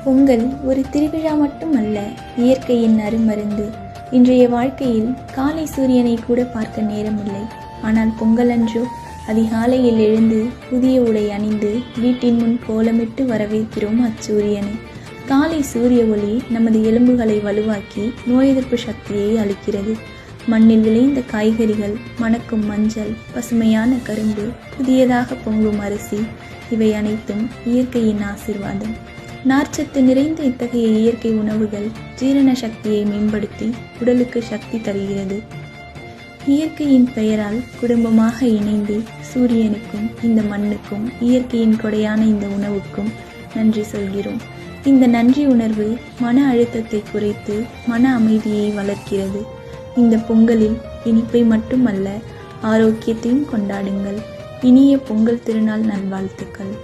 பொங்கல் ஒரு திருவிழா மட்டுமல்ல, இயற்கையின் அருமருந்து. இன்றைய வாழ்க்கையில் காலை சூரியனை கூட பார்க்க நேரமில்லை. ஆனால் பொங்கல் அன்றோ அதிகாலையில் எழுந்து புதிய உடை அணிந்து வீட்டின் முன் கோலமிட்டு வரவேற்கிறோம் அச்சூரியனை. காலை சூரிய ஒளி நமது எலும்புகளை வலுவாக்கி நோய் எதிர்ப்பு சக்தியை அளிக்கிறது. மண்ணில் விளைந்த காய்கறிகள், மணக்கும் மஞ்சள், பசுமையான கரும்பு, புதியதாக பொங்கும் அரிசி, இவை அனைத்தும் இயற்கையின் ஆசீர்வாதம். நார்ச்சத்து நிறைந்த இத்தகைய இயற்கை உணவுகள் ஜீரண சக்தியை மேம்படுத்தி உடலுக்கு சக்தி தருகிறது. இயற்கையின் பெயரால் குடும்பமாக இணைந்து சூரியனுக்கும் இந்த மண்ணுக்கும் இயற்கையின் கொடையான இந்த உணவுக்கும் நன்றி சொல்கிறோம். இந்த நன்றி உணர்வு மன அழுத்தத்தை குறைத்து மன அமைதியை வளர்க்கிறது. இந்த பொங்கலில் இனிப்பை மட்டுமல்ல, ஆரோக்கியத்தையும் கொண்டாடுங்கள். இனிய பொங்கல் திருநாள் நல்வாழ்த்துக்கள்.